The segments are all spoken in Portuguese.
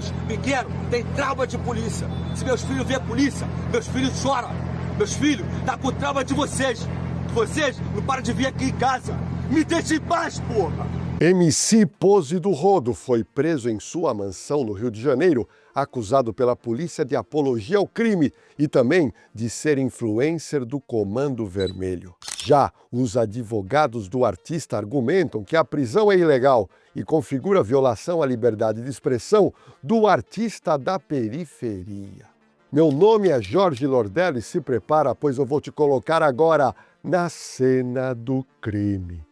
filhos pequenos têm trauma de polícia. Se meus filhos vêem a polícia, meus filhos choram. Meus filhos tá com trauma de vocês. Vocês não param de vir aqui em casa. Me deixem em paz, porra! MC Pose do Rodo foi preso em sua mansão no Rio de Janeiro, acusado pela polícia de apologia ao crime e também de ser influencer do Comando Vermelho. Já os advogados do artista argumentam que a prisão é ilegal e configura violação à liberdade de expressão do artista da periferia. Meu nome é Jorge Lordello e se prepara, pois eu vou te colocar agora na cena do crime.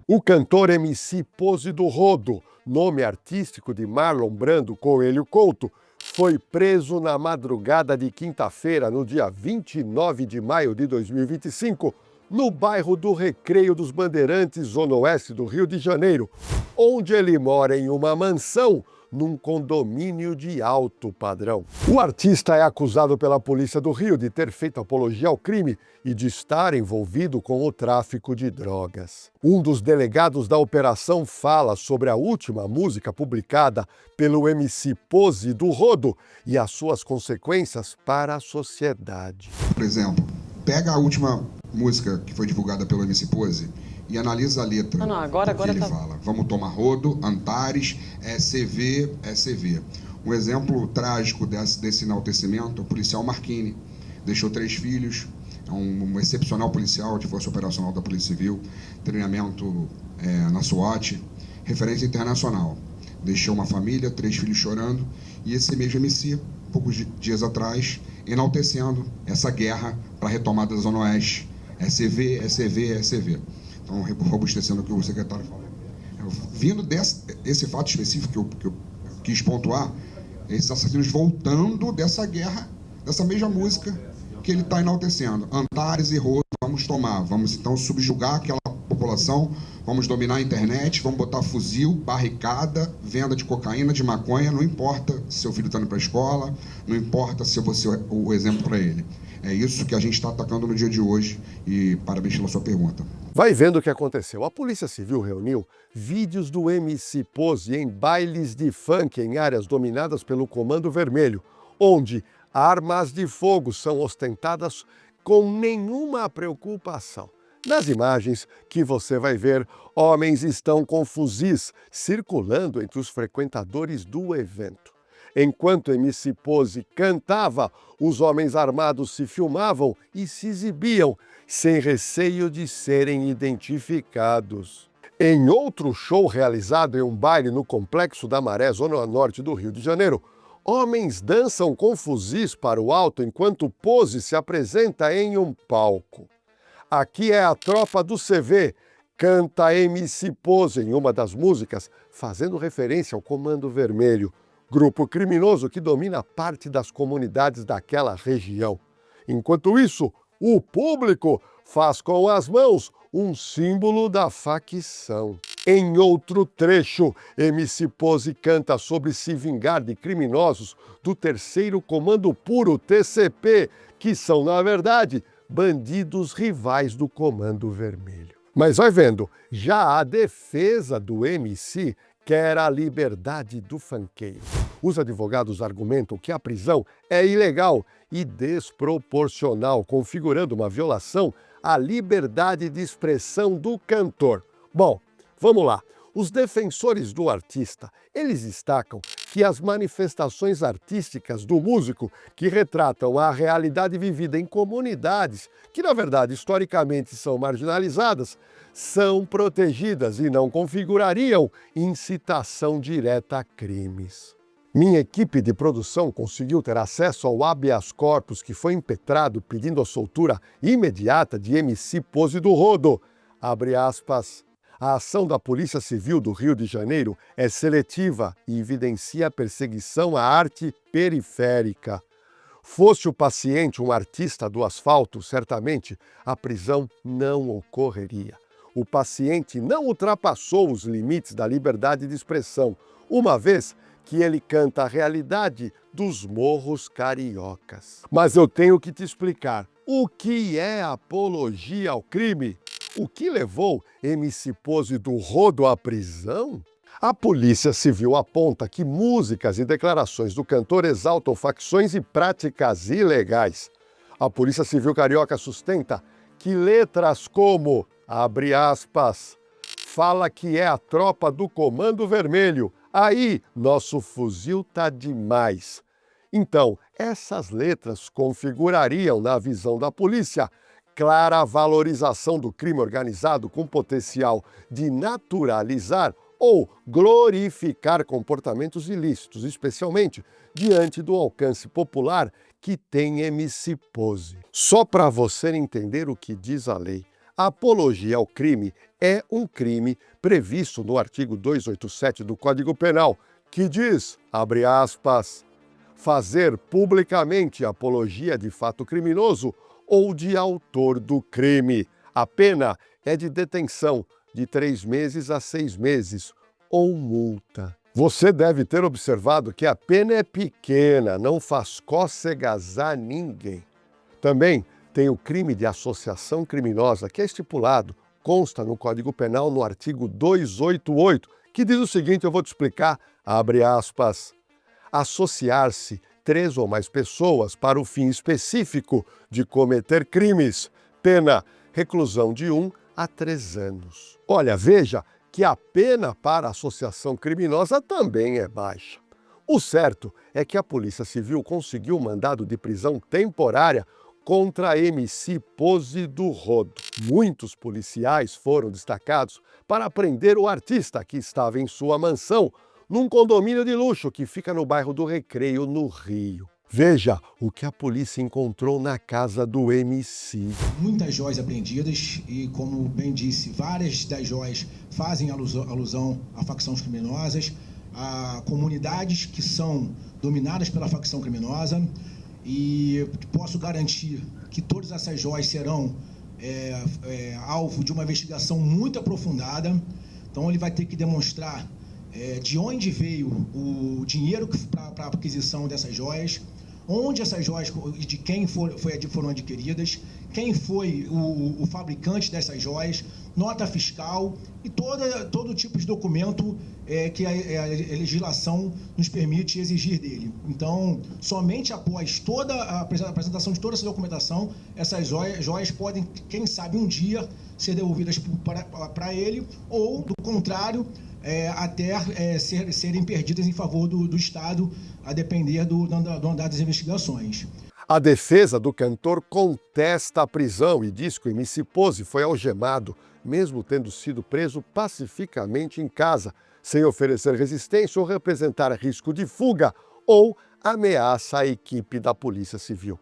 O cantor MC Pose do Rodo, nome artístico de Marlon Brando Coelho Couto, foi preso na madrugada de quinta-feira, no dia 29 de maio de 2025, no bairro do Recreio dos Bandeirantes, zona oeste do Rio de Janeiro, onde ele mora em uma mansão num condomínio de alto padrão. O artista é acusado pela Polícia do Rio de ter feito apologia ao crime e de estar envolvido com o tráfico de drogas. Um dos delegados da operação fala sobre a última música publicada pelo MC Pose do Rodo e as suas consequências para a sociedade. Por exemplo, pega a última música que foi divulgada pelo MC Pose e analisa a letra. Agora ele tá... fala: vamos tomar rodo, Antares, SV, SV. Um exemplo trágico desse enaltecimento é o policial Marquini. Deixou 3 filhos, é um excepcional policial de Força Operacional da Polícia Civil, treinamento na SWAT, referência internacional. Deixou uma família, 3 filhos chorando, e esse mesmo MC, poucos dias atrás, enaltecendo essa guerra para a retomada da Zona Oeste. SV, SV, SV. Então, robustecendo o que o secretário falou. Vindo desse fato específico que eu quis pontuar, esses assassinos voltando dessa guerra, dessa mesma música que ele está enaltecendo. Antares e Rodo, vamos tomar, vamos então subjugar aquela população, vamos dominar a internet, vamos botar fuzil, barricada, venda de cocaína, de maconha, não importa se seu filho está indo para a escola, não importa se eu vou ser o exemplo para ele. É isso que a gente está atacando no dia de hoje e parabéns pela sua pergunta. Vai vendo o que aconteceu. A Polícia Civil reuniu vídeos do MC Pose em bailes de funk em áreas dominadas pelo Comando Vermelho, onde armas de fogo são ostentadas com nenhuma preocupação. Nas imagens que você vai ver, homens estão com fuzis circulando entre os frequentadores do evento. Enquanto MC Pose cantava, os homens armados se filmavam e se exibiam, sem receio de serem identificados. Em outro show realizado em um baile no Complexo da Maré, zona norte do Rio de Janeiro, homens dançam com fuzis para o alto enquanto Pose se apresenta em um palco. Aqui é a tropa do CV, canta MC Pose em uma das músicas, fazendo referência ao Comando Vermelho, grupo criminoso que domina parte das comunidades daquela região. Enquanto isso, o público faz com as mãos um símbolo da facção. Em outro trecho, MC Pose canta sobre se vingar de criminosos do Terceiro Comando Puro, TCP, que são, na verdade, bandidos rivais do Comando Vermelho. Mas vai vendo, já a defesa do MC quer a liberdade do funkeiro. Os advogados argumentam que a prisão é ilegal e desproporcional, configurando uma violação à liberdade de expressão do cantor. Bom, vamos lá. Os defensores do artista, eles destacam que as manifestações artísticas do músico, que retratam a realidade vivida em comunidades, que na verdade historicamente são marginalizadas, são protegidas e não configurariam incitação direta a crimes. Minha equipe de produção conseguiu ter acesso ao habeas corpus que foi impetrado pedindo a soltura imediata de MC Pose do Rodo. Abre aspas. A ação da Polícia Civil do Rio de Janeiro é seletiva e evidencia a perseguição à arte periférica. Fosse o paciente um artista do asfalto, certamente a prisão não ocorreria. O paciente não ultrapassou os limites da liberdade de expressão, uma vez que ele canta a realidade dos morros cariocas. Mas eu tenho que te explicar o que é apologia ao crime. O que levou MC Pose do Rodo à prisão? A Polícia Civil aponta que músicas e declarações do cantor exaltam facções e práticas ilegais. A Polícia Civil Carioca sustenta que letras como, abre aspas, fala que é a tropa do Comando Vermelho, aí nosso fuzil tá demais. Então, essas letras configurariam, na visão da polícia, clara valorização do crime organizado com potencial de naturalizar ou glorificar comportamentos ilícitos, especialmente diante do alcance popular que tem MC Pose. Só para você entender o que diz a lei, a apologia ao crime é um crime previsto no artigo 287 do Código Penal, que diz, abre aspas, fazer publicamente apologia de fato criminoso ou de autor do crime. A pena é de detenção de 3 meses a 6 meses ou multa. Você deve ter observado que a pena é pequena, não faz cócegas a ninguém. Também tem o crime de associação criminosa, que é estipulado, consta no Código Penal no artigo 288, que diz o seguinte, eu vou te explicar, abre aspas, associar-se 3 ou mais pessoas para o fim específico de cometer crimes, pena reclusão de 1 a 3 anos. Olha, veja que a pena para associação criminosa também é baixa. O certo é que a Polícia Civil conseguiu um mandado de prisão temporária contra a MC Pose do Rodo. Muitos policiais foram destacados para prender o artista que estava em sua mansão, num condomínio de luxo que fica no bairro do Recreio, no Rio. Veja o que a polícia encontrou na casa do MC. Muitas joias apreendidas e, como bem disse, várias das joias fazem alusão a facções criminosas, a comunidades que são dominadas pela facção criminosa, e posso garantir que todas essas joias serão alvo de uma investigação muito aprofundada. Então ele vai ter que demonstrar de onde veio o dinheiro para a aquisição dessas joias, onde essas joias, de quem foram adquiridas, quem foi o fabricante dessas joias, nota fiscal e todo tipo de documento que a legislação nos permite exigir dele. Então, somente após toda a apresentação de toda essa documentação, essas joias podem, quem sabe, um dia ser devolvidas para ele, ou, do contrário, até serem perdidas em favor do Estado, a depender do andar das investigações. A defesa do cantor contesta a prisão e diz que o MC Pose foi algemado, mesmo tendo sido preso pacificamente em casa, sem oferecer resistência ou representar risco de fuga ou ameaça à equipe da Polícia Civil.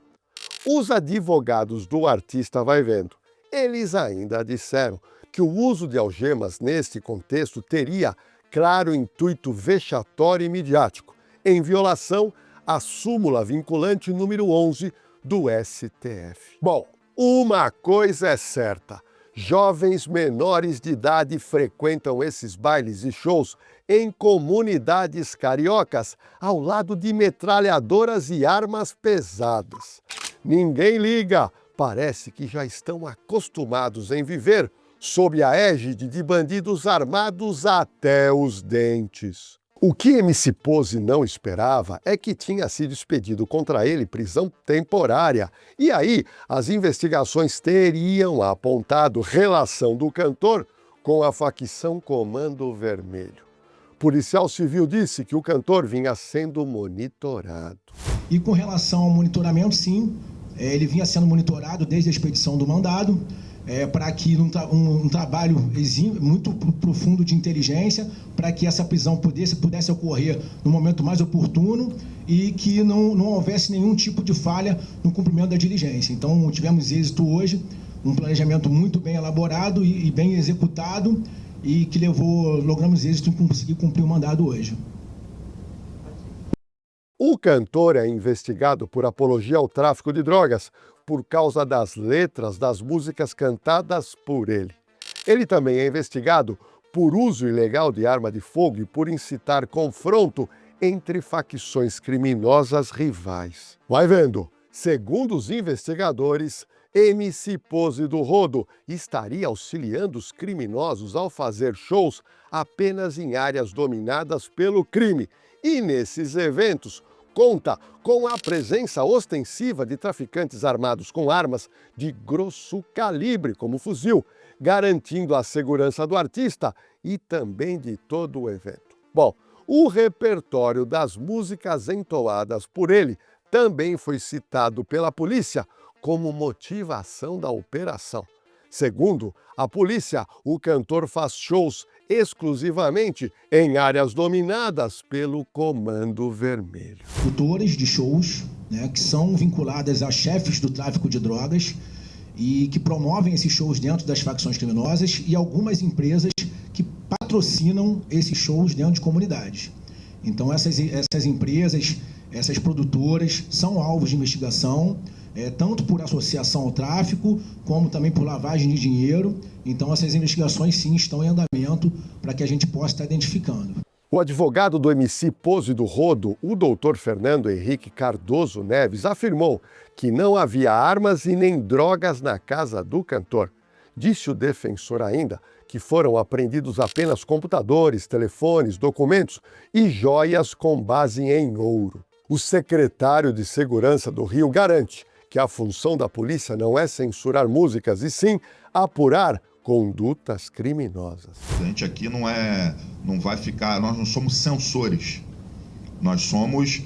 Os advogados do artista vai vendo. Eles ainda disseram que o uso de algemas neste contexto teria claro intuito vexatório e midiático, em violação à súmula vinculante número 11 do STF. Bom, uma coisa é certa, jovens menores de idade frequentam esses bailes e shows em comunidades cariocas ao lado de metralhadoras e armas pesadas. Ninguém liga, parece que já estão acostumados em viver sob a égide de bandidos armados até os dentes. O que MC Pose não esperava é que tinha sido expedido contra ele prisão temporária. E aí, as investigações teriam apontado relação do cantor com a facção Comando Vermelho. O policial civil disse que o cantor vinha sendo monitorado. E com relação ao monitoramento, sim, ele vinha sendo monitorado desde a expedição do mandado, para que um trabalho muito profundo de inteligência, para que essa prisão pudesse ocorrer no momento mais oportuno e que não houvesse nenhum tipo de falha no cumprimento da diligência. Então, tivemos êxito hoje, um planejamento muito bem elaborado e bem executado, e que logramos êxito em conseguir cumprir o mandado hoje. O cantor é investigado por apologia ao tráfico de drogas, por causa das letras das músicas cantadas por ele. Ele também é investigado por uso ilegal de arma de fogo e por incitar confronto entre facções criminosas rivais. Vai vendo, segundo os investigadores, MC Pose do Rodo estaria auxiliando os criminosos ao fazer shows apenas em áreas dominadas pelo crime. E nesses eventos, conta com a presença ostensiva de traficantes armados com armas de grosso calibre, como fuzil, garantindo a segurança do artista e também de todo o evento. Bom, o repertório das músicas entoadas por ele também foi citado pela polícia como motivação da operação. Segundo a polícia, o cantor faz shows exclusivamente em áreas dominadas pelo Comando Vermelho. Produtoras de shows, né, que são vinculadas a chefes do tráfico de drogas e que promovem esses shows dentro das facções criminosas, e algumas empresas que patrocinam esses shows dentro de comunidades. Então essas empresas, essas produtoras são alvos de investigação, tanto por associação ao tráfico, como também por lavagem de dinheiro. Então essas investigações sim estão em andamento para que a gente possa estar identificando. O advogado do MC Pose do Rodo, o doutor Fernando Henrique Cardoso Neves, afirmou que não havia armas e nem drogas na casa do cantor. Disse o defensor ainda que foram apreendidos apenas computadores, telefones, documentos e joias com base em ouro. O secretário de Segurança do Rio garante que a função da polícia não é censurar músicas, e sim apurar condutas criminosas. A gente aqui não vai ficar, nós não somos censores, nós somos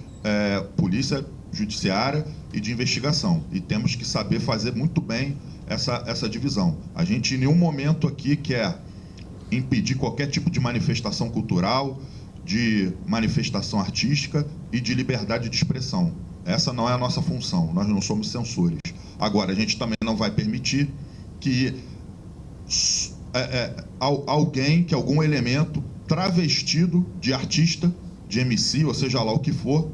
polícia judiciária e de investigação, e temos que saber fazer muito bem essa divisão. A gente em nenhum momento aqui quer impedir qualquer tipo de manifestação cultural, de manifestação artística e de liberdade de expressão. Essa não é a nossa função, nós não somos censores. Agora, a gente também não vai permitir que algum elemento travestido de artista, de MC, ou seja lá o que for,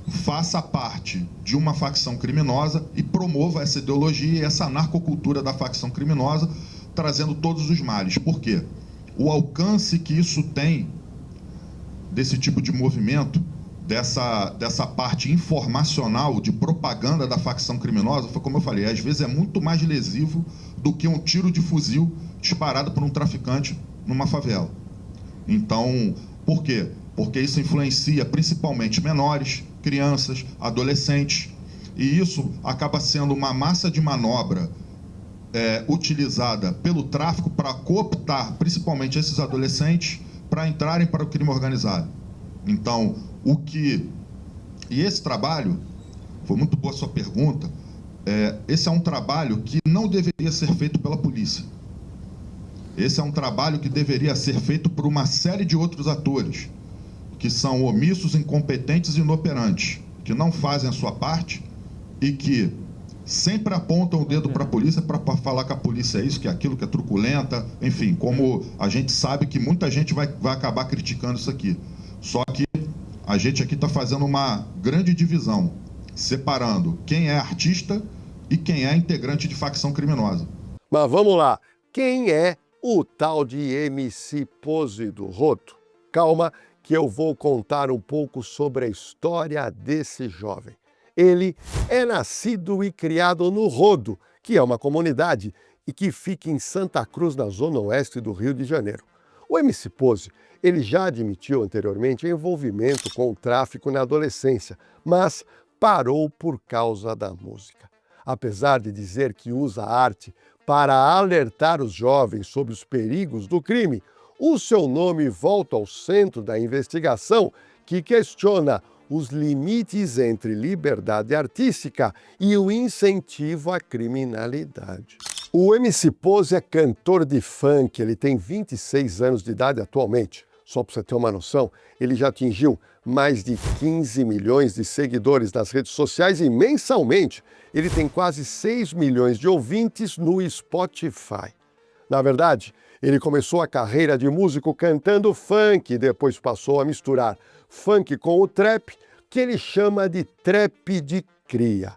faça parte de uma facção criminosa e promova essa ideologia e essa narcocultura da facção criminosa, trazendo todos os males. Por quê? O alcance que isso tem desse tipo de movimento, dessa parte informacional de propaganda da facção criminosa, foi como eu falei, às vezes é muito mais lesivo do que um tiro de fuzil disparado por um traficante numa favela. Então, por quê? Porque isso influencia principalmente menores, crianças, adolescentes, e isso acaba sendo uma massa de manobra utilizada pelo tráfico para cooptar principalmente esses adolescentes para entrarem para o crime organizado. Então, e esse trabalho, foi muito boa a sua pergunta, esse é um trabalho que não deveria ser feito pela polícia. Esse é um trabalho que deveria ser feito por uma série de outros atores, que são omissos, incompetentes e inoperantes, que não fazem a sua parte e que sempre apontam o dedo para a polícia para falar que a polícia é isso, que é aquilo, que é truculenta, enfim, como a gente sabe que muita gente vai acabar criticando isso aqui. Só que a gente aqui está fazendo uma grande divisão, separando quem é artista e quem é integrante de facção criminosa. Mas vamos lá, quem é o tal de MC Pose do Rodo? Calma, que eu vou contar um pouco sobre a história desse jovem. Ele é nascido e criado no Rodo, que é uma comunidade e que fica em Santa Cruz, na zona oeste do Rio de Janeiro. O MC Pose, ele já admitiu anteriormente envolvimento com o tráfico na adolescência, mas parou por causa da música. Apesar de dizer que usa a arte para alertar os jovens sobre os perigos do crime, o seu nome volta ao centro da investigação, que questiona os limites entre liberdade artística e o incentivo à criminalidade. O MC Pose é cantor de funk, ele tem 26 anos de idade atualmente. Só para você ter uma noção, ele já atingiu mais de 15 milhões de seguidores nas redes sociais e mensalmente ele tem quase 6 milhões de ouvintes no Spotify. Na verdade, ele começou a carreira de músico cantando funk e depois passou a misturar funk com o trap, que ele chama de trap de cria.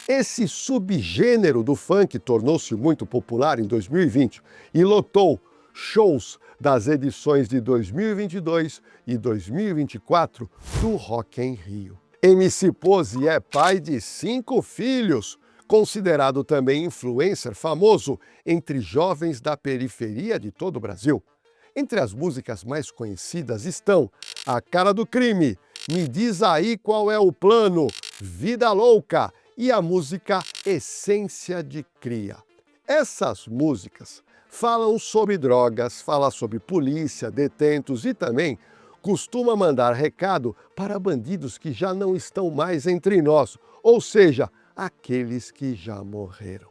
Esse subgênero do funk tornou-se muito popular em 2020 e lotou shows das edições de 2022 e 2024 do Rock em Rio. MC Pose é pai de 5 filhos, considerado também influencer famoso entre jovens da periferia de todo o Brasil. Entre as músicas mais conhecidas estão A Cara do Crime, Me Diz Aí Qual É o Plano, Vida Louca e a música Essência de Cria. Essas músicas falam sobre drogas, falam sobre polícia, detentos e também costuma mandar recado para bandidos que já não estão mais entre nós, ou seja, aqueles que já morreram.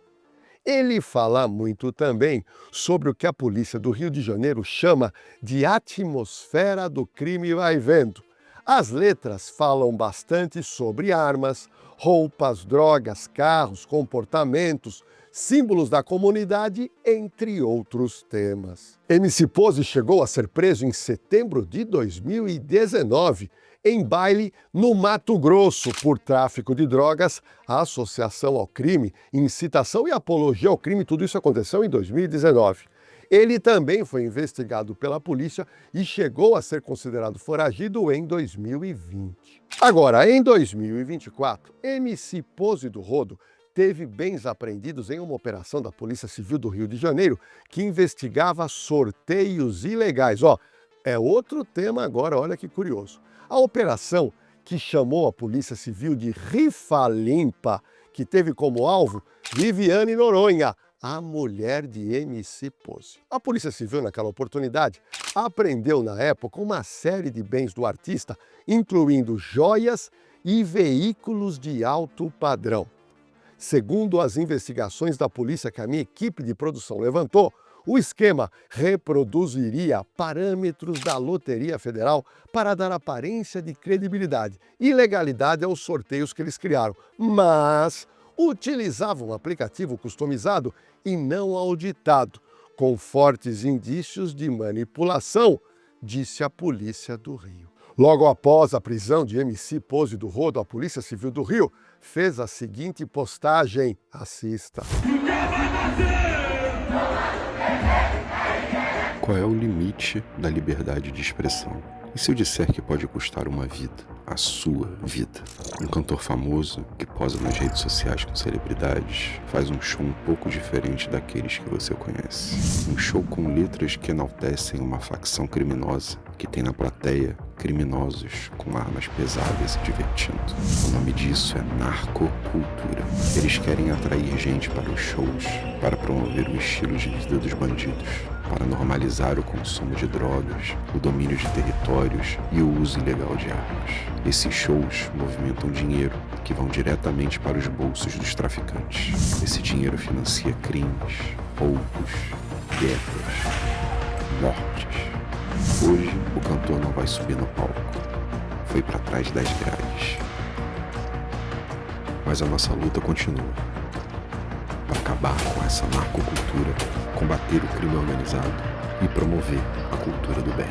Ele fala muito também sobre o que a polícia do Rio de Janeiro chama de atmosfera do crime vai vendo. As letras falam bastante sobre armas, roupas, drogas, carros, comportamentos, símbolos da comunidade, entre outros temas. MC Pose chegou a ser preso em setembro de 2019 em baile no Mato Grosso por tráfico de drogas, associação ao crime, incitação e apologia ao crime. Tudo isso aconteceu em 2019. Ele também foi investigado pela polícia e chegou a ser considerado foragido em 2020. Agora, em 2024, MC Pose do Rodo teve bens apreendidos em uma operação da Polícia Civil do Rio de Janeiro que investigava sorteios ilegais. É outro tema agora, olha que curioso. A operação, que chamou a Polícia Civil de Rifa Limpa, que teve como alvo Viviane Noronha, a mulher de MC Pose. A Polícia Civil, naquela oportunidade, apreendeu na época uma série de bens do artista, incluindo joias e veículos de alto padrão. Segundo as investigações da polícia que a minha equipe de produção levantou, o esquema reproduziria parâmetros da Loteria Federal para dar aparência de credibilidade e legalidade aos sorteios que eles criaram, mas utilizava um aplicativo customizado e não auditado, com fortes indícios de manipulação, disse a Polícia do Rio. Logo após a prisão de MC Pose do Rodo, a Polícia Civil do Rio fez a seguinte postagem, assista. Qual é o limite da liberdade de expressão? E se eu disser que pode custar uma vida, a sua vida? Um cantor famoso que posa nas redes sociais com celebridades faz um show um pouco diferente daqueles que você conhece. Um show com letras que enaltecem uma facção criminosa que tem na plateia criminosos com armas pesadas se divertindo. O nome disso é narcocultura. Eles querem atrair gente para os shows, para promover o estilo de vida dos bandidos, para normalizar o consumo de drogas, o domínio de territórios e o uso ilegal de armas. Esses shows movimentam dinheiro que vão diretamente para os bolsos dos traficantes. Esse dinheiro financia crimes, roubos, guerras, mortes. Hoje, o cantor não vai subir no palco. Foi para trás das grades. Mas a nossa luta continua. Para acabar com essa narcocultura, combater o crime organizado e promover a cultura do bem.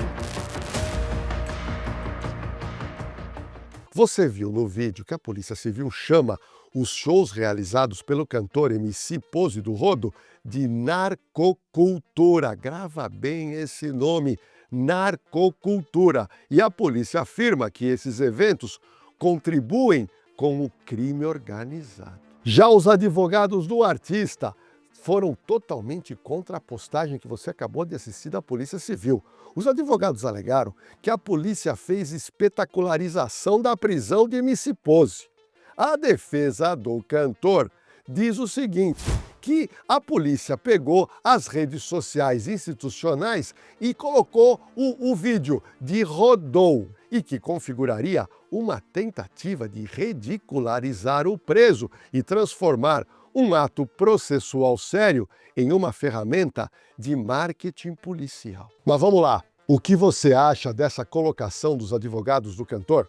Você viu no vídeo que a Polícia Civil chama os shows realizados pelo cantor MC Pose do Rodo de narcocultura. Grava bem esse nome, narcocultura. E a polícia afirma que esses eventos contribuem com o crime organizado. Já os advogados do artista foram totalmente contra a postagem que você acabou de assistir da Polícia Civil. Os advogados alegaram que a polícia fez espetacularização da prisão de MC Pose. A defesa do cantor diz o seguinte, que a polícia pegou as redes sociais institucionais e colocou o vídeo de rodou e que configuraria uma tentativa de ridicularizar o preso e transformar um ato processual sério em uma ferramenta de marketing policial. Mas vamos lá, o que você acha dessa colocação dos advogados do cantor?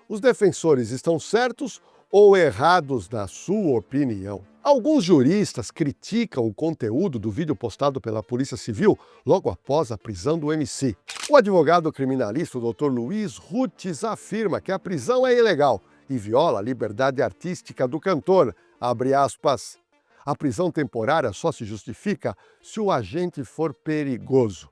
Os defensores estão certos ou errados na sua opinião? Alguns juristas criticam o conteúdo do vídeo postado pela Polícia Civil logo após a prisão do MC. O advogado criminalista, o Dr. Luiz Rutes, afirma que a prisão é ilegal e viola a liberdade artística do cantor. Abre aspas. A prisão temporária só se justifica se o agente for perigoso.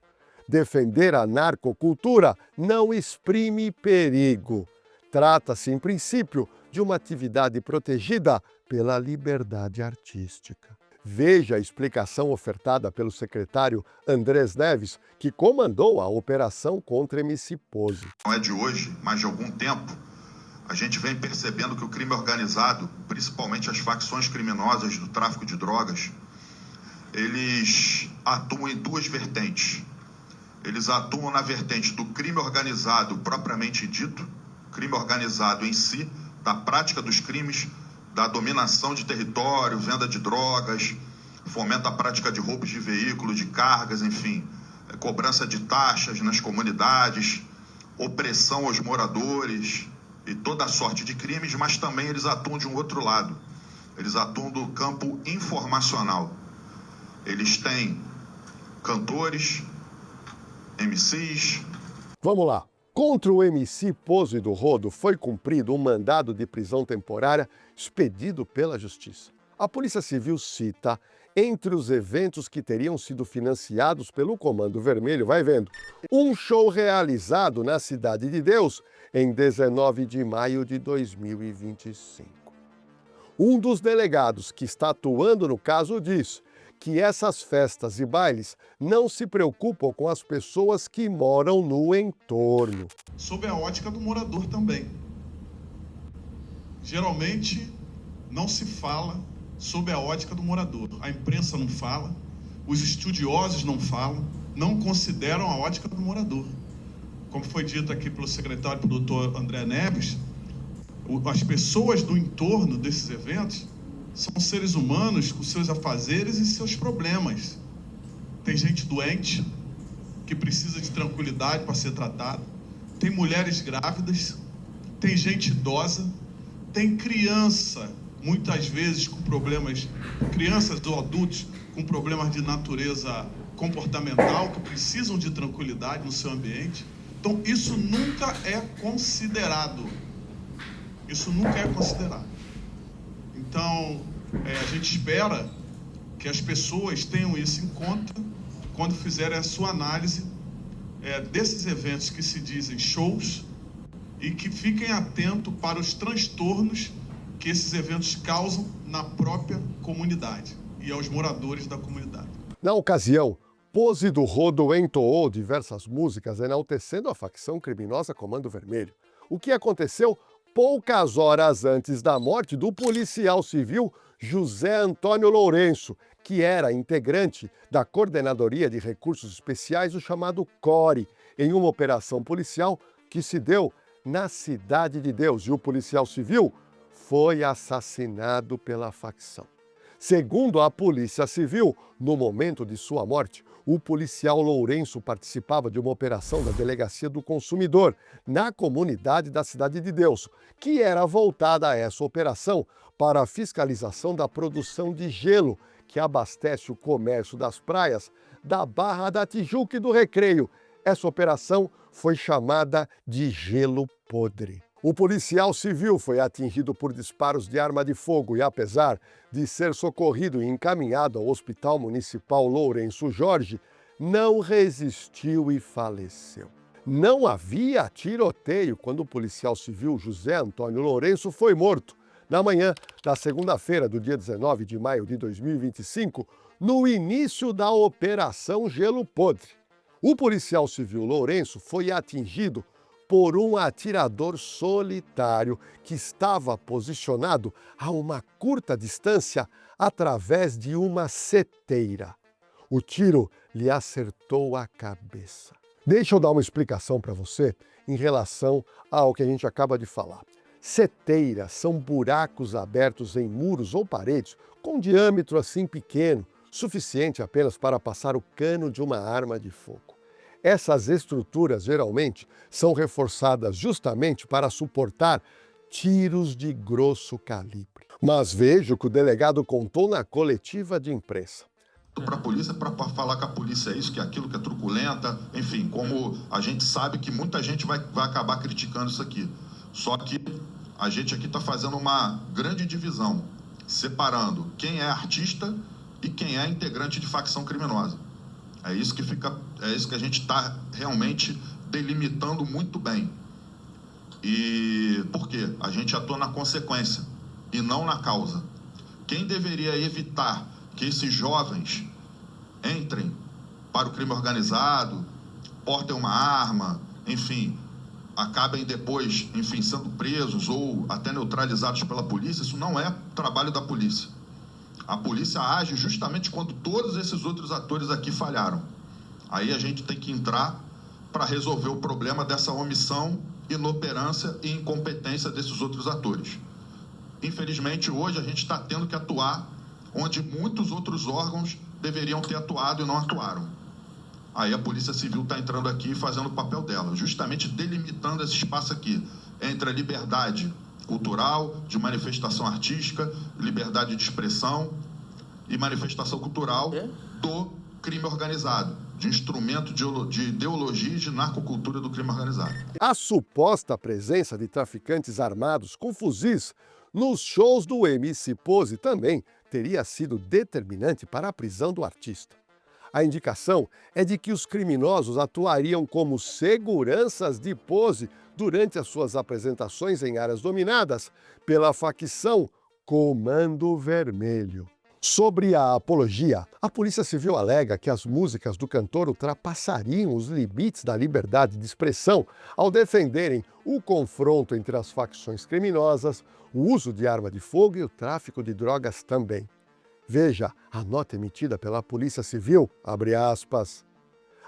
Defender a narcocultura não exprime perigo. Trata-se, em princípio, de uma atividade protegida pela liberdade artística. Veja a explicação ofertada pelo secretário Andrés Neves, que comandou a operação contra MC Pose. Não é de hoje, mas de algum tempo, a gente vem percebendo que o crime organizado, principalmente as facções criminosas do tráfico de drogas, eles atuam em duas vertentes. Eles atuam na vertente do crime organizado propriamente dito, crime organizado em si, da prática dos crimes, da dominação de território, venda de drogas, fomenta a prática de roubos de veículos, de cargas, enfim, cobrança de taxas nas comunidades, opressão aos moradores e toda a sorte de crimes, mas também eles atuam de um outro lado. Eles atuam do campo informacional. Eles têm cantores, MCs. Vamos lá. Contra o MC Pose do Rodo foi cumprido um mandado de prisão temporária expedido pela Justiça. A Polícia Civil cita, entre os eventos que teriam sido financiados pelo Comando Vermelho, vai vendo, um show realizado na Cidade de Deus em 19 de maio de 2025. Um dos delegados que está atuando no caso diz que essas festas e bailes não se preocupam com as pessoas que moram no entorno. Sob a ótica do morador também. Geralmente não se fala sob a ótica do morador. A imprensa não fala, os estudiosos não falam, não consideram a ótica do morador. Como foi dito aqui pelo secretário, pelo doutor André Neves, as pessoas do entorno desses eventos são seres humanos com seus afazeres e seus problemas. Tem gente doente que precisa de tranquilidade para ser tratada, tem mulheres grávidas, tem gente idosa, tem criança, muitas vezes com problemas, crianças ou adultos com problemas de natureza comportamental que precisam de tranquilidade no seu ambiente. Então, isso nunca é considerado. Isso nunca é considerado. Então, a gente espera que as pessoas tenham isso em conta quando fizerem a sua análise desses eventos que se dizem shows e que fiquem atentos para os transtornos que esses eventos causam na própria comunidade e aos moradores da comunidade. Na ocasião, Pose do Rodo entoou diversas músicas enaltecendo a facção criminosa Comando Vermelho. O que aconteceu poucas horas antes da morte do policial civil José Antônio Lourenço, que era integrante da Coordenadoria de Recursos Especiais, o chamado CORE, em uma operação policial que se deu na Cidade de Deus. E o policial civil foi assassinado pela facção. Segundo a Polícia Civil, no momento de sua morte, o policial Lourenço participava de uma operação da Delegacia do Consumidor, na comunidade da Cidade de Deus, que era voltada a essa operação para a fiscalização da produção de gelo, que abastece o comércio das praias da Barra da Tijuca e do Recreio. Essa operação foi chamada de Gelo Podre. O policial civil foi atingido por disparos de arma de fogo e, apesar de ser socorrido e encaminhado ao Hospital Municipal Lourenço Jorge, não resistiu e faleceu. Não havia tiroteio quando o policial civil José Antônio Lourenço foi morto, na manhã da segunda-feira do dia 19 de maio de 2025, no início da Operação Gelo Podre. O policial civil Lourenço foi atingido por um atirador solitário que estava posicionado a uma curta distância através de uma seteira. O tiro lhe acertou a cabeça. Deixa eu dar uma explicação para você em relação ao que a gente acaba de falar. Seteiras são buracos abertos em muros ou paredes com diâmetro assim pequeno, suficiente apenas para passar o cano de uma arma de fogo. Essas estruturas, geralmente, são reforçadas justamente para suportar tiros de grosso calibre. Mas veja o que o delegado contou na coletiva de imprensa. Para a polícia, para falar que a polícia é isso, que é aquilo, que é truculenta, enfim, como a gente sabe que muita gente vai acabar criticando isso aqui. Só que a gente aqui está fazendo uma grande divisão, separando quem é artista e quem é integrante de facção criminosa. É isso que a gente está realmente delimitando muito bem. E por quê? A gente atua na consequência e não na causa. Quem deveria evitar que esses jovens entrem para o crime organizado, portem uma arma, enfim, acabem depois, enfim, sendo presos ou até neutralizados pela polícia, isso não é trabalho da polícia. A polícia age justamente quando todos esses outros atores aqui falharam. Aí a gente tem que entrar para resolver o problema dessa omissão, inoperância e incompetência desses outros atores. Infelizmente, hoje a gente está tendo que atuar onde muitos outros órgãos deveriam ter atuado e não atuaram. Aí a Polícia Civil está entrando aqui e fazendo o papel dela, justamente delimitando esse espaço aqui entre a liberdade cultural, de manifestação artística, liberdade de expressão e manifestação cultural do crime organizado, de instrumento de ideologia e de narcocultura do crime organizado. A suposta presença de traficantes armados com fuzis nos shows do MC Pose também teria sido determinante para a prisão do artista. A indicação é de que os criminosos atuariam como seguranças de Pose durante as suas apresentações em áreas dominadas pela facção Comando Vermelho. Sobre a apologia, a Polícia Civil alega que as músicas do cantor ultrapassariam os limites da liberdade de expressão ao defenderem o confronto entre as facções criminosas, o uso de arma de fogo e o tráfico de drogas também. Veja a nota emitida pela Polícia Civil, abre aspas.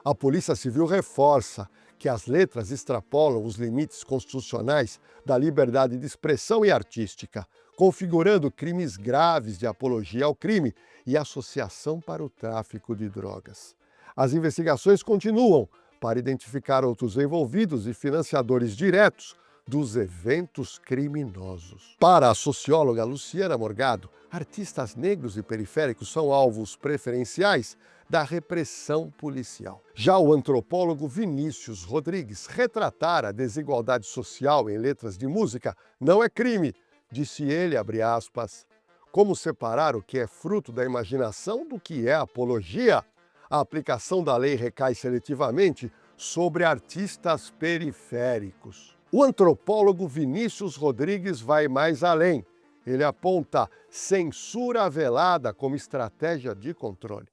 A Polícia Civil reforça que as letras extrapolam os limites constitucionais da liberdade de expressão e artística, configurando crimes graves de apologia ao crime e associação para o tráfico de drogas. As investigações continuam para identificar outros envolvidos e financiadores diretos dos eventos criminosos. Para a socióloga Luciana Morgado, artistas negros e periféricos são alvos preferenciais da repressão policial. Já o antropólogo Vinícius Rodrigues retratar a desigualdade social em letras de música não é crime, disse ele, abre aspas. Como separar o que é fruto da imaginação do que é apologia? A aplicação da lei recai seletivamente sobre artistas periféricos. O antropólogo Vinícius Rodrigues vai mais além. Ele aponta censura velada como estratégia de controle.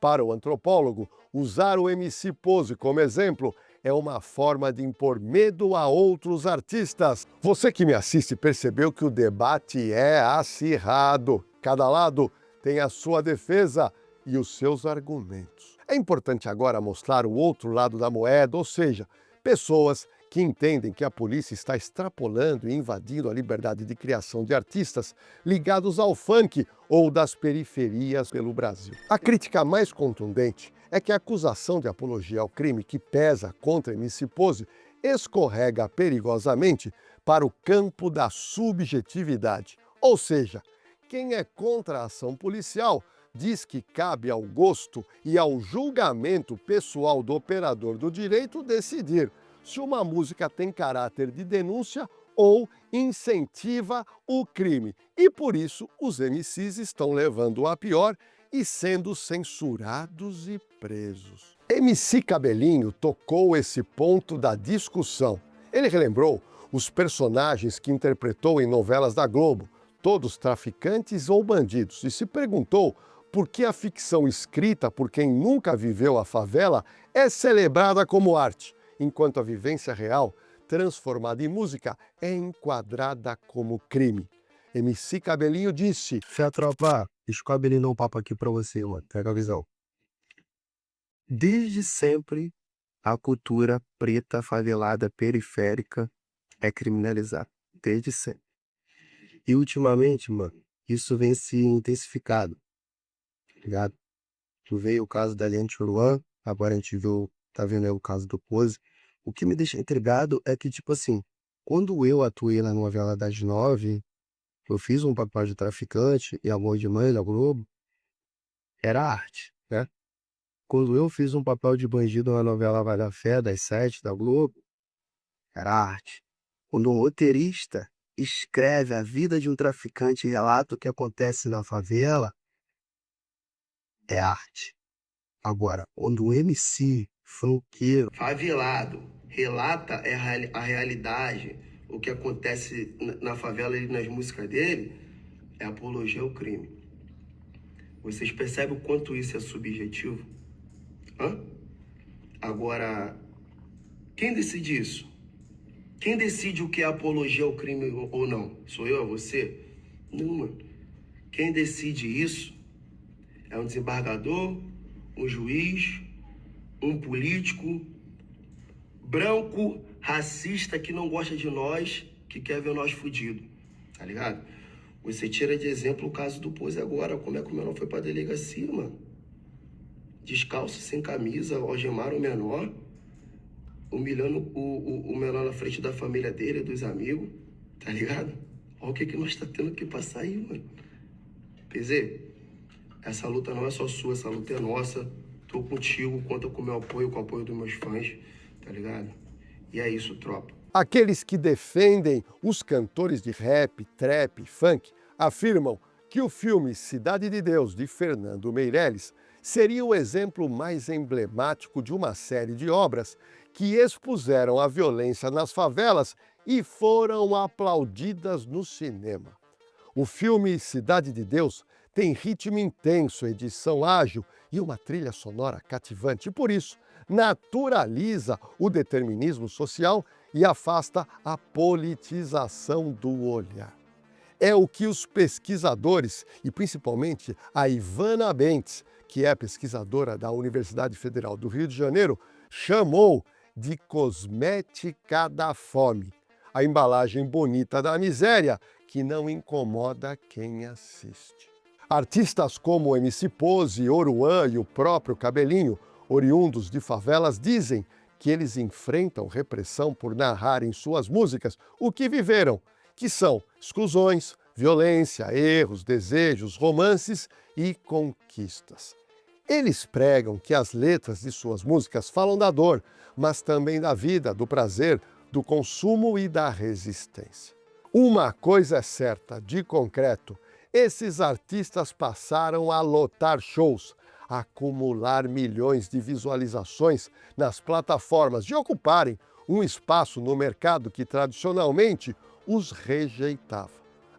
Para o antropólogo, usar o MC Pose como exemplo é uma forma de impor medo a outros artistas. Você que me assiste percebeu que o debate é acirrado. Cada lado tem a sua defesa e os seus argumentos. É importante agora mostrar o outro lado da moeda, ou seja, pessoas que entendem que a polícia está extrapolando e invadindo a liberdade de criação de artistas ligados ao funk ou das periferias pelo Brasil. A crítica mais contundente é que a acusação de apologia ao crime que pesa contra MC Pose escorrega perigosamente para o campo da subjetividade. Ou seja, quem é contra a ação policial diz que cabe ao gosto e ao julgamento pessoal do operador do direito decidir se uma música tem caráter de denúncia ou incentiva o crime. E por isso os MCs estão levando a pior e sendo censurados e presos. MC Cabelinho tocou esse ponto da discussão. Ele relembrou os personagens que interpretou em novelas da Globo, todos traficantes ou bandidos, e se perguntou por que a ficção escrita por quem nunca viveu a favela é celebrada como arte, enquanto a vivência real, transformada em música, é enquadrada como crime. MC Cabelinho disse: Fé, tropa, deixa o Cabelinho dar um papo aqui pra você, mano. Pega a visão. Desde sempre, a cultura preta, favelada, periférica é criminalizada. Desde sempre. E ultimamente, mano, isso vem se intensificado. Ligado? Veio o caso da Lente Luan, agora a gente viu, tá vendo aí o caso do Pose. O que me deixa intrigado é que, tipo assim, quando eu atuei lá no Novela das 9, eu fiz um papel de traficante e Amor de Mãe da Globo, era arte, né? Quando eu fiz um papel de bandido na novela Vai da Fé, das 7 da Globo, era arte. Quando um roteirista escreve a vida de um traficante e relata o que acontece na favela, é arte. Agora, quando um MC, funkeiro, favelado, relata a realidade, o que acontece na favela e nas músicas dele é apologia ao crime. Vocês percebem o quanto isso é subjetivo? Agora, quem decide isso? Quem decide o que é apologia ao crime ou não? Sou eu, é você? Não, mano. Quem decide isso é um desembargador, um juiz, um político branco, racista, que não gosta de nós, que quer ver nós fudidos, tá ligado? Você tira de exemplo o caso do Pose agora, como é que o menor foi pra delegacia, mano? Descalço, sem camisa, algemaram o menor, humilhando o menor na frente da família dele, dos amigos, tá ligado? Olha o que nós tá tendo que passar aí, mano. PZ, essa luta não é só sua, essa luta é nossa. Tô contigo, conta com o meu apoio, com o apoio dos meus fãs, tá ligado? E é isso, tropa. Aqueles que defendem os cantores de rap, trap, funk, afirmam que o filme Cidade de Deus, de Fernando Meirelles, seria o exemplo mais emblemático de uma série de obras que expuseram a violência nas favelas e foram aplaudidas no cinema. O filme Cidade de Deus tem ritmo intenso, edição ágil e uma trilha sonora cativante. E por isso, naturaliza o determinismo social e afasta a politização do olhar. É o que os pesquisadores, e principalmente a Ivana Bentes, que é pesquisadora da Universidade Federal do Rio de Janeiro, chamou de cosmética da fome. A embalagem bonita da miséria que não incomoda quem assiste. Artistas como MC Pose, Oruan e o próprio Cabelinho, oriundos de favelas, dizem que eles enfrentam repressão por narrar em suas músicas o que viveram, que são exclusões, violência, erros, desejos, romances e conquistas. Eles pregam que as letras de suas músicas falam da dor, mas também da vida, do prazer, do consumo e da resistência. Uma coisa é certa, de concreto, esses artistas passaram a lotar shows, a acumular milhões de visualizações nas plataformas e ocuparem um espaço no mercado que tradicionalmente os rejeitava.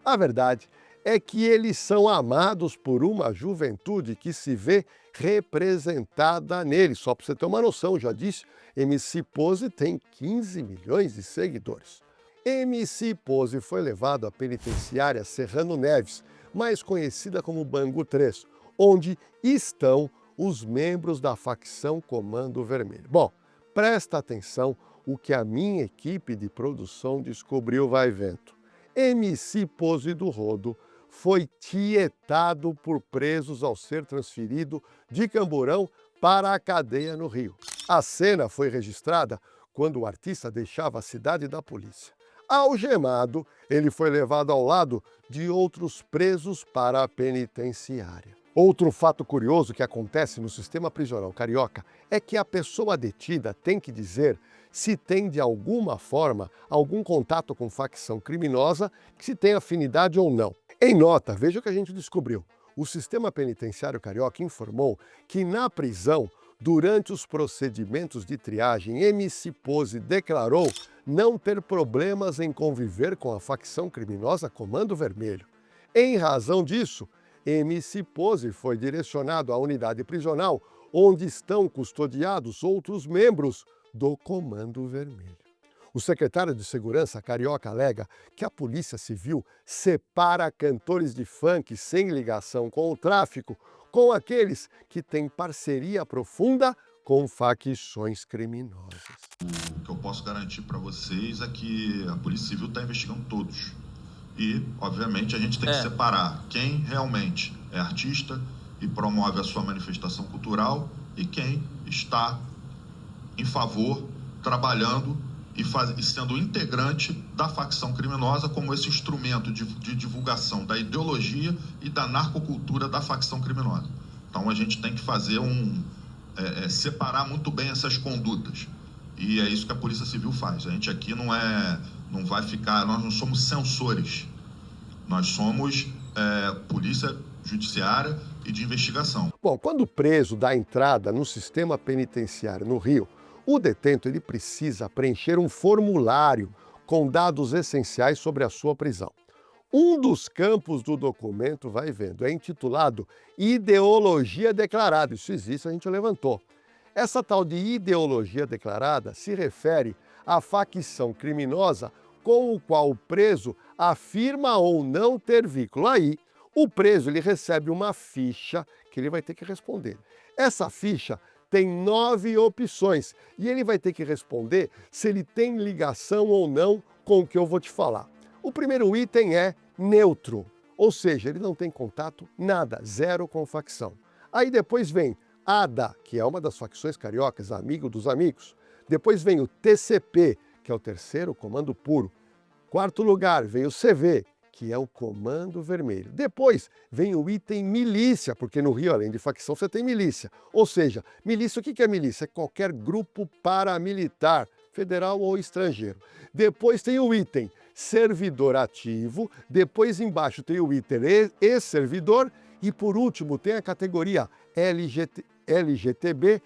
A verdade é que eles são amados por uma juventude que se vê representada neles. Só para você ter uma noção, já disse, MC Pose tem 15 milhões de seguidores. MC Pose foi levado à penitenciária Serrano Neves, mais conhecida como Bangu 3, onde estão os membros da facção Comando Vermelho. Bom, presta atenção o que a minha equipe de produção descobriu vai vento. MC Pose do Rodo foi tietado por presos ao ser transferido de Camburão para a cadeia no Rio. A cena foi registrada quando o artista deixava a cidade da polícia. Algemado, ele foi levado ao lado de outros presos para a penitenciária. Outro fato curioso que acontece no sistema prisional carioca é que a pessoa detida tem que dizer se tem de alguma forma algum contato com facção criminosa, que se tem afinidade ou não. Em nota, veja o que a gente descobriu. O sistema penitenciário carioca informou que na prisão, durante os procedimentos de triagem, MC Pose declarou não ter problemas em conviver com a facção criminosa Comando Vermelho. Em razão disso, MC Pose foi direcionado à unidade prisional, onde estão custodiados outros membros do Comando Vermelho. O secretário de Segurança carioca alega que a Polícia Civil separa cantores de funk sem ligação com o tráfico com aqueles que têm parceria profunda com facções criminosas. O que eu posso garantir para vocês é que a Polícia Civil está investigando todos. E, obviamente, a gente tem que separar quem realmente é artista e promove a sua manifestação cultural e quem está em favor, trabalhando e sendo integrante da facção criminosa como esse instrumento de divulgação da ideologia e da narcocultura da facção criminosa. Então a gente tem que fazer separar muito bem essas condutas. E é isso que a Polícia Civil faz. A gente aqui não vai ficar, nós não somos censores. Nós somos polícia judiciária e de investigação. Bom, quando o preso dá entrada no sistema penitenciário no Rio, o detento ele precisa preencher um formulário com dados essenciais sobre a sua prisão. Um dos campos do documento, vai vendo, é intitulado Ideologia Declarada. Isso existe, a gente levantou. Essa tal de ideologia declarada se refere à facção criminosa com o qual o preso afirma ou não ter vínculo. Aí, o preso ele recebe uma ficha que ele vai ter que responder. Essa ficha tem 9 opções e ele vai ter que responder se ele tem ligação ou não com o que eu vou te falar. O primeiro item é neutro, ou seja, ele não tem contato, nada, zero com facção. Aí depois vem ADA, que é uma das facções cariocas, amigo dos amigos. Depois vem o TCP, que é o terceiro comando puro. Quarto lugar, vem o CV, que é o comando vermelho. Depois vem o item milícia, porque no Rio, além de facção, você tem milícia. Ou seja, milícia, o que é milícia? É qualquer grupo paramilitar, federal ou estrangeiro. Depois tem o item servidor ativo, depois embaixo tem o item ex-servidor e por último tem a categoria LGTBQIA+.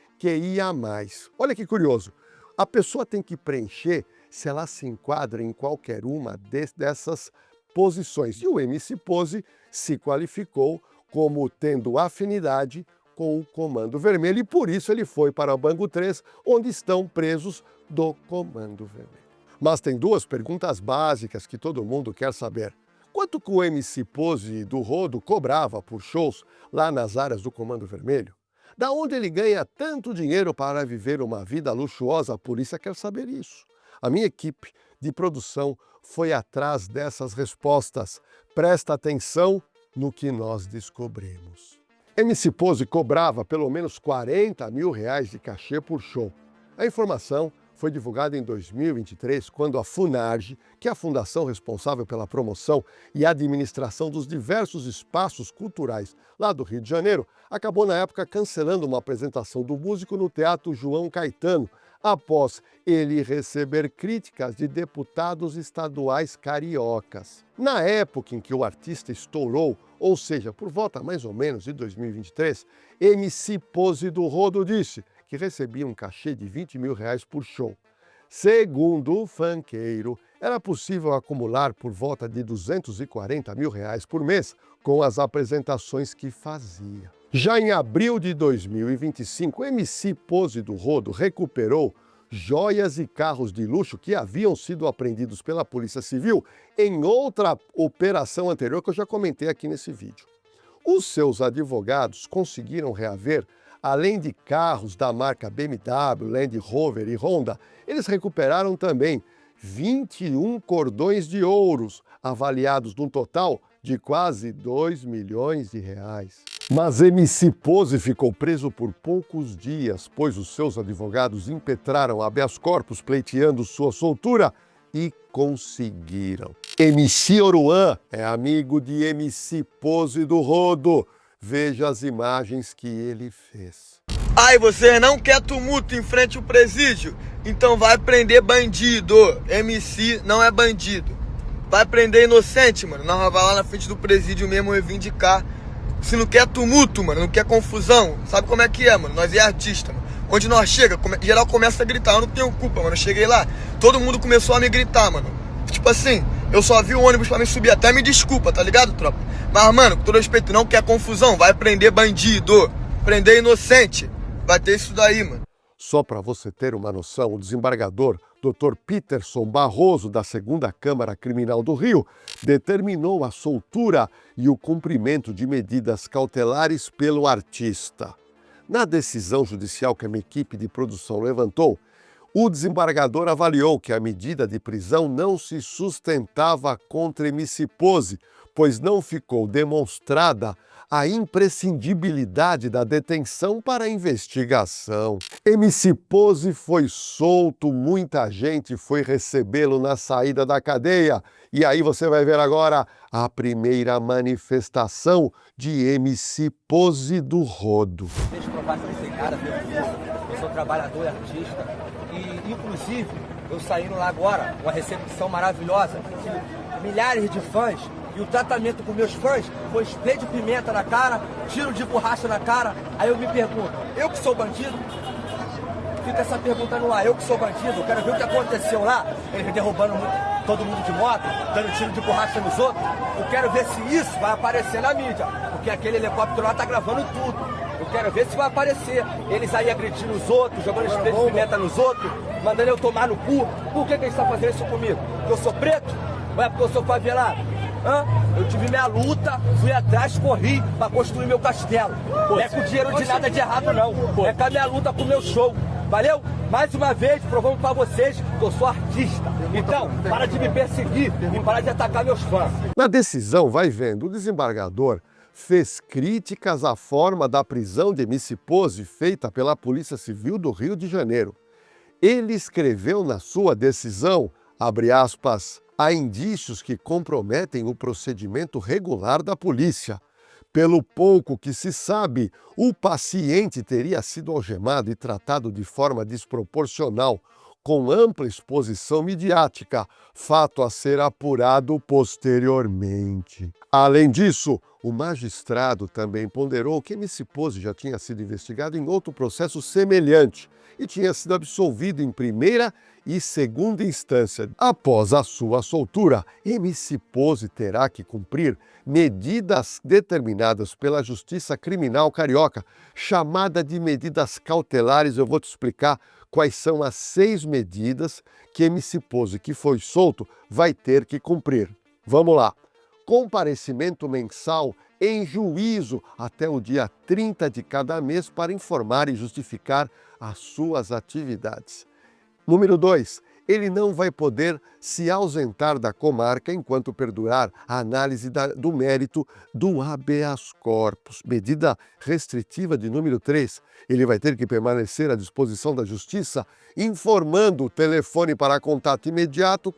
Olha que curioso, a pessoa tem que preencher se ela se enquadra em qualquer uma dessas posições. E o MC Pose se qualificou como tendo afinidade com o Comando Vermelho e por isso ele foi para o Bangu 3, onde estão presos do Comando Vermelho. Mas tem 2 perguntas básicas que todo mundo quer saber. Quanto que o MC Pose do Rodo cobrava por shows lá nas áreas do Comando Vermelho? Da onde ele ganha tanto dinheiro para viver uma vida luxuosa? A polícia quer saber isso. A minha equipe de produção foi atrás dessas respostas. Presta atenção no que nós descobrimos. MC Pose cobrava pelo menos R$40 mil de cachê por show. A informação foi divulgada em 2023, quando a FUNARGE, que é a fundação responsável pela promoção e administração dos diversos espaços culturais lá do Rio de Janeiro, acabou na época cancelando uma apresentação do músico no Teatro João Caetano, após ele receber críticas de deputados estaduais cariocas. Na época em que o artista estourou, ou seja, por volta mais ou menos de 2023, MC Pose do Rodo disse que recebia um cachê de R$20 mil por show. Segundo o funkeiro, era possível acumular por volta de R$240 mil por mês com as apresentações que fazia. Já em abril de 2025, o MC Pose do Rodo recuperou joias e carros de luxo que haviam sido apreendidos pela Polícia Civil em outra operação anterior que eu já comentei aqui nesse vídeo. Os seus advogados conseguiram reaver, além de carros da marca BMW, Land Rover e Honda, eles recuperaram também 21 cordões de ouros, avaliados num total de quase R$2 milhões. Mas MC Pose ficou preso por poucos dias, pois os seus advogados impetraram habeas corpus pleiteando sua soltura e conseguiram. MC Oruan é amigo de MC Pose do Rodo. Veja as imagens que ele fez. Ai, você não quer tumulto em frente ao presídio? Então vai prender bandido. MC não é bandido. Vai prender inocente, mano. Nós vai lá na frente do presídio mesmo reivindicar. Se não quer tumulto, mano, não quer confusão, sabe como é que é, mano? Nós é artista, mano. Onde nós chega, geral começa a gritar. Eu não tenho culpa, mano. Eu cheguei lá, todo mundo começou a me gritar, mano. Tipo assim, eu só vi o ônibus pra me subir. Até me desculpa, tá ligado, tropa? Mas, mano, com todo respeito, não quer confusão. Vai prender bandido, prender inocente. Vai ter isso daí, mano. Só para você ter uma noção, o desembargador Dr. Peterson Barroso, da 2ª Câmara Criminal do Rio, determinou a soltura e o cumprimento de medidas cautelares pelo artista. Na decisão judicial que a minha equipe de produção levantou, o desembargador avaliou que a medida de prisão não se sustentava contra MC Pose, pois não ficou demonstrada a imprescindibilidade da detenção para a investigação. MC Pose foi solto, muita gente foi recebê-lo na saída da cadeia. E aí você vai ver agora a primeira manifestação de MC Pose do Rodo. Deixa eu provar sem cara, eu sou trabalhador e artista. E, inclusive, eu saindo lá agora, uma recepção maravilhosa, de milhares de fãs. E o tratamento com meus fãs foi spray de pimenta na cara, tiro de borracha na cara. Aí eu me pergunto, eu que sou bandido? fica essa pergunta no ar. Eu que sou bandido, quero ver o que aconteceu lá. Eles derrubando todo mundo de moto, dando tiro de borracha nos outros. Eu quero ver se isso vai aparecer na mídia, porque aquele helicóptero lá tá gravando tudo. Eu quero ver se vai aparecer. Eles aí agredindo os outros, jogando spray de pimenta nos outros, mandando eu tomar no cu. Por que eles estão fazendo isso comigo? Porque eu sou preto? Ou é porque eu sou favelado? Eu tive minha luta, fui atrás, corri pra construir meu castelo. Não é com dinheiro de nada de errado, não. É com a minha luta, com o meu show. Valeu? Mais uma vez, provamos pra vocês que eu sou artista. Então, para de me perseguir e para de atacar meus fãs. Na decisão, vai vendo, o desembargador fez críticas à forma da prisão de MC Pose feita pela Polícia Civil do Rio de Janeiro. Ele escreveu na sua decisão, abre aspas, há indícios que comprometem o procedimento regular da polícia. Pelo pouco que se sabe, o paciente teria sido algemado e tratado de forma desproporcional, com ampla exposição midiática, fato a ser apurado posteriormente. Além disso, o magistrado também ponderou que MC Pose já tinha sido investigado em outro processo semelhante e tinha sido absolvido em primeira e segunda instância. Após a sua soltura, MC Pose terá que cumprir medidas determinadas pela Justiça Criminal Carioca, chamada de medidas cautelares. Eu vou te explicar quais são as 6 medidas que MC Pose, que foi solto, vai ter que cumprir. Vamos lá. Comparecimento mensal em juízo até o dia 30 de cada mês para informar e justificar as suas atividades. Número 2. Ele não vai poder se ausentar da comarca enquanto perdurar a análise do mérito do habeas corpus. Medida restritiva de número 3. Ele vai ter que permanecer à disposição da Justiça, informando o telefone para contato imediato,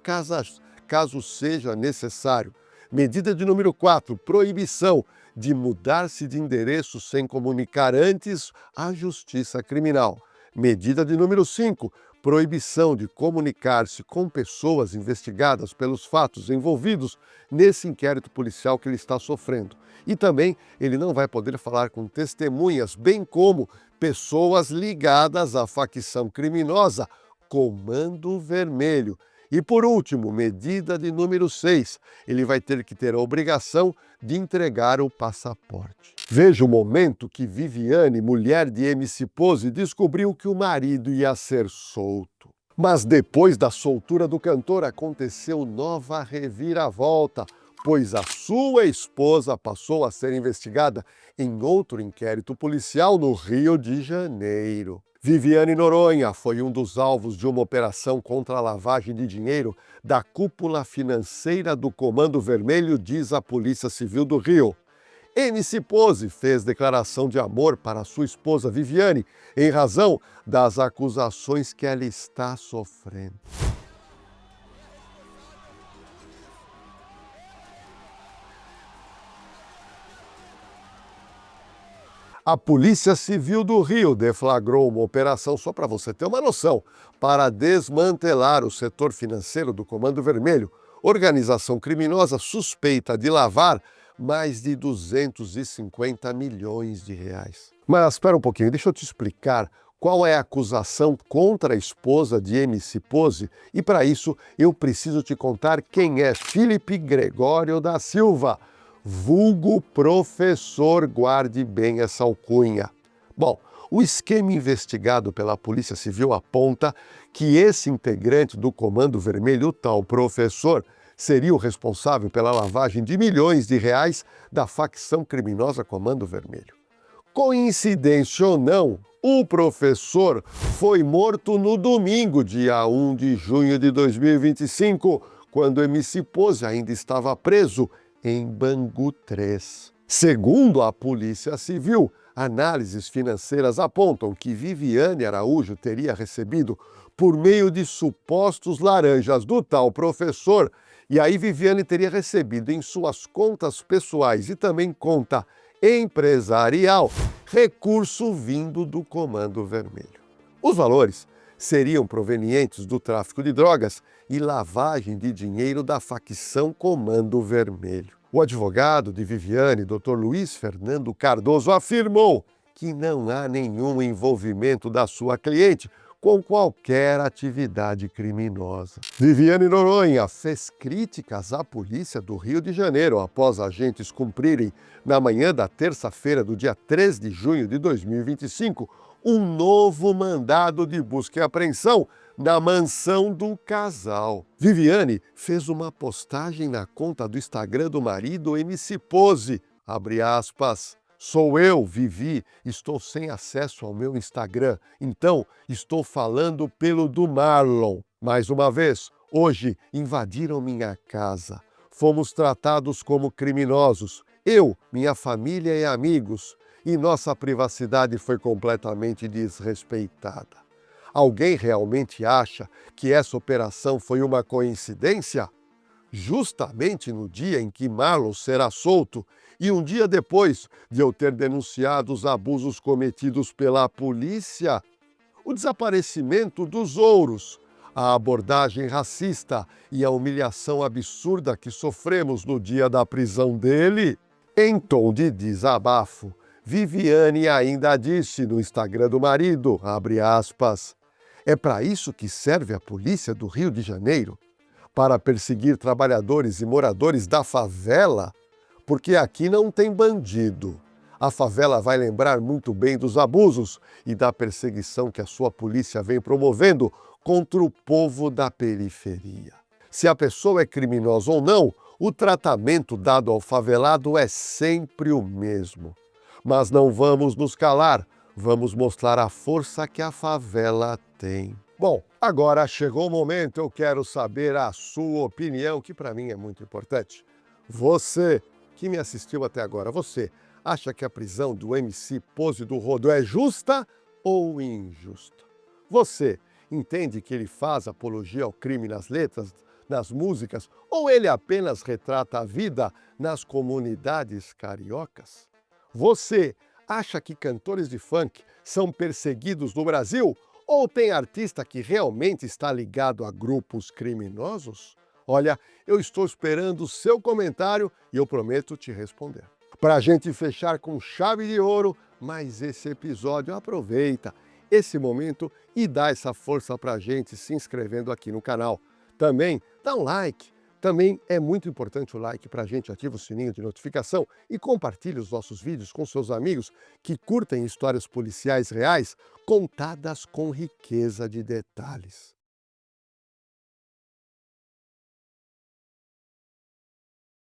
caso seja necessário. Medida de número 4. Proibição de mudar-se de endereço sem comunicar antes à Justiça Criminal. Medida de número 5. Proibição de comunicar-se com pessoas investigadas pelos fatos envolvidos nesse inquérito policial que ele está sofrendo. E também ele não vai poder falar com testemunhas, bem como pessoas ligadas à facção criminosa Comando Vermelho. E por último, medida de número 6, ele vai ter que ter a obrigação de entregar o passaporte. Veja o momento que Viviane, mulher de MC Pose, descobriu que o marido ia ser solto. Mas depois da soltura do cantor aconteceu nova reviravolta, pois a sua esposa passou a ser investigada em outro inquérito policial no Rio de Janeiro. Viviane Noronha foi um dos alvos de uma operação contra a lavagem de dinheiro da cúpula financeira do Comando Vermelho, diz a Polícia Civil do Rio. MC Pose fez declaração de amor para sua esposa Viviane em razão das acusações que ela está sofrendo. A Polícia Civil do Rio deflagrou uma operação, só para você ter uma noção, para desmantelar o setor financeiro do Comando Vermelho, organização criminosa suspeita de lavar mais de 250 milhões de reais. Mas espera um pouquinho, deixa eu te explicar qual é a acusação contra a esposa de MC Pose e para isso eu preciso te contar quem é Felipe Gregório da Silva, vulgo professor, guarde bem essa alcunha. Bom, o esquema investigado pela Polícia Civil aponta que esse integrante do Comando Vermelho, o tal professor, seria o responsável pela lavagem de milhões de reais da facção criminosa Comando Vermelho. Coincidência ou não, o professor foi morto no domingo, dia 1 de junho de 2025, quando MC Pose ainda estava preso em Bangu 3. Segundo a Polícia Civil, análises financeiras apontam que Viviane Araújo teria recebido por meio de supostos laranjas do tal professor, e aí Viviane teria recebido em suas contas pessoais e também conta empresarial recurso vindo do Comando Vermelho. Os valores seriam provenientes do tráfico de drogas e lavagem de dinheiro da facção Comando Vermelho. O advogado de Viviane, Dr. Luiz Fernando Cardoso, afirmou que não há nenhum envolvimento da sua cliente com qualquer atividade criminosa. Viviane Noronha fez críticas à polícia do Rio de Janeiro após agentes cumprirem, na manhã da terça-feira do dia 3 de junho de 2025, um novo mandado de busca e apreensão na mansão do casal. Viviane fez uma postagem na conta do Instagram do marido MC Pose, abre aspas, sou eu, Vivi, estou sem acesso ao meu Instagram, então estou falando pelo do Marlon. Mais uma vez, hoje invadiram minha casa. Fomos tratados como criminosos, eu, minha família e amigos, e nossa privacidade foi completamente desrespeitada. Alguém realmente acha que essa operação foi uma coincidência? Justamente no dia em que Marlon será solto e um dia depois de eu ter denunciado os abusos cometidos pela polícia, o desaparecimento dos ouros, a abordagem racista e a humilhação absurda que sofremos no dia da prisão dele. Em tom de desabafo, Viviane ainda disse no Instagram do marido, abre aspas, é para isso que serve a polícia do Rio de Janeiro? Para perseguir trabalhadores e moradores da favela? Porque aqui não tem bandido. A favela vai lembrar muito bem dos abusos e da perseguição que a sua polícia vem promovendo contra o povo da periferia. Se a pessoa é criminosa ou não, o tratamento dado ao favelado é sempre o mesmo. Mas não vamos nos calar, vamos mostrar a força que a favela tem. Bom, agora chegou o momento, eu quero saber a sua opinião, que para mim é muito importante. Você que me assistiu até agora, você acha que a prisão do MC Pose do Rodo é justa ou injusta? Você entende que ele faz apologia ao crime nas letras, nas músicas, ou ele apenas retrata a vida nas comunidades cariocas? Você acha que cantores de funk são perseguidos no Brasil? Ou tem artista que realmente está ligado a grupos criminosos? Olha, eu estou esperando o seu comentário e eu prometo te responder. Para a gente fechar com chave de ouro, mais esse episódio, aproveita esse momento e dá essa força para a gente se inscrevendo aqui no canal. Também dá um like. Também é muito importante o like para a gente, ativa o sininho de notificação e compartilhe os nossos vídeos com seus amigos que curtem histórias policiais reais contadas com riqueza de detalhes.